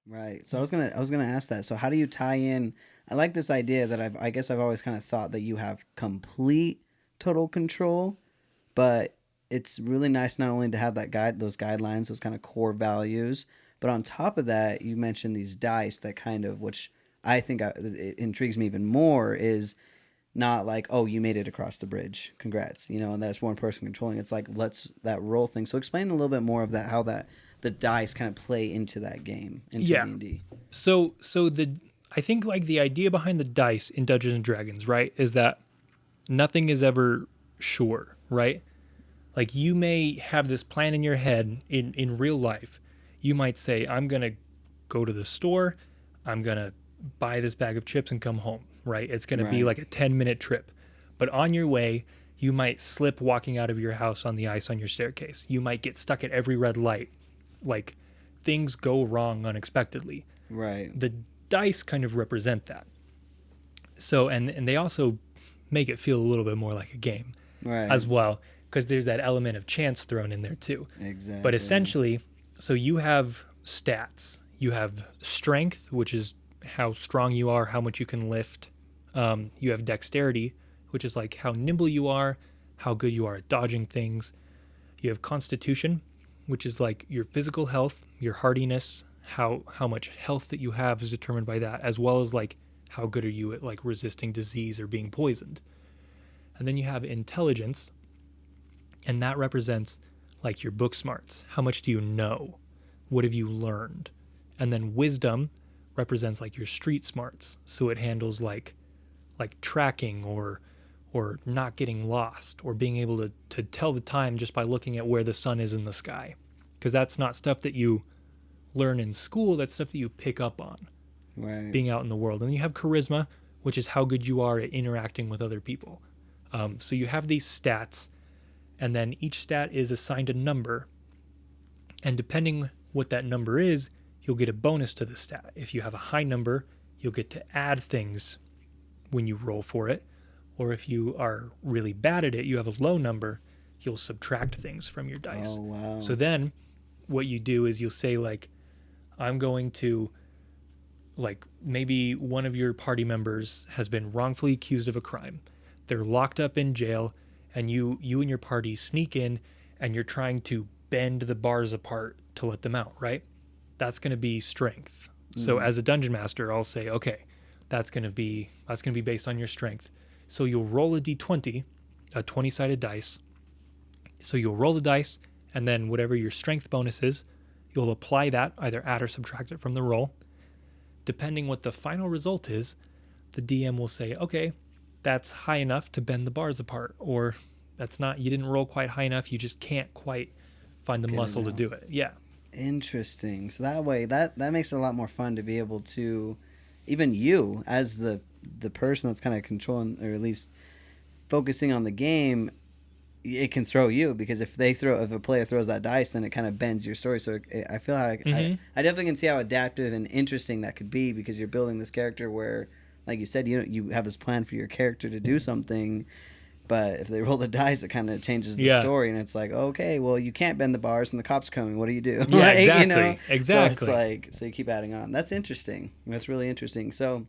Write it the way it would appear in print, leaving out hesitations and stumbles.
Right. So I was gonna ask that. So how do you tie in? I like this idea that I guess I've always kind of thought that you have complete total control, but it's really nice not only to have those guidelines, those kind of core values, but on top of that, you mentioned these dice that kind of, which I think it intrigues me even more, is not like, oh, you made it across the bridge, congrats, and that's one person controlling. It's like, let's that roll thing. So explain a little bit more of that, how that the dice kind of play into that game, into Yeah. D&D. So the I think like the idea behind the dice in Dungeons and Dragons, right, is that nothing is ever sure, right? Like you may have this plan in your head in real life. You might say, I'm gonna go to the store, I'm gonna buy this bag of chips and come home, right? It's gonna be Right. like a 10-minute trip. But on your way, you might slip walking out of your house on the ice on your staircase. You might get stuck at every red light. Like things go wrong unexpectedly. Right. The dice kind of represent that. So and they also make it feel a little bit more like a game Right. as well, because there's that element of chance thrown in there too. But Exactly. essentially, so you have stats. You have strength, which is how strong you are, how much you can lift. You have dexterity, which is like how nimble you are, how good you are at dodging things. You have constitution, which is like your physical health, your hardiness, how much health that you have is determined by that, as well as like how good are you at like resisting disease or being poisoned. And then you have intelligence, and that represents like your book smarts. How much do you know? What have you learned? And then wisdom represents like your street smarts. So it handles like tracking or not getting lost or being able to tell the time just by looking at where the sun is in the sky. Because that's not stuff that you learn in school, that's stuff that you pick up on Right. being out in the world. And then you have charisma, which is how good you are at interacting with other people. So you have these stats, and then each stat is assigned a number. And depending what that number is, you'll get a bonus to the stat. If you have a high number, you'll get to add things when you roll for it. Or if you are really bad at it, you have a low number, you'll subtract things from your dice. Oh wow. So then what you do is you'll say, like, I'm going to, like, maybe one of your party members has been wrongfully accused of a crime. They're locked up in jail, and you and your party sneak in, and you're trying to bend the bars apart to let them out, right? That's going to be strength. So Mm. as a dungeon master, I'll say, okay, that's going to be based on your strength. So you'll roll a d20, a 20-sided dice. So you'll roll the dice, and then whatever your strength bonus is, you'll apply that, either add or subtract it from the roll. Depending what the final result is, the DM will say, okay, that's high enough to bend the bars apart, or that's not, you didn't roll quite high enough, you just can't quite find the Get it muscle to out. do it. Yeah. Interesting. So that way, that makes it a lot more fun to be able to, even you as the person that's kind of controlling, or at least focusing on the game, it can throw you, because if a player throws that dice, then it kind of bends your story. So I feel like Mm-hmm. I definitely can see how adaptive and interesting that could be, because you're building this character where, like you said, you have this plan for your character to do something, but if they roll the dice, it kind of changes the Yeah. story, and it's like, okay, well, you can't bend the bars, and the cops are coming. What do you do? Yeah, Like, exactly. So it's Exactly. like, so you keep adding on. That's interesting. That's really interesting. So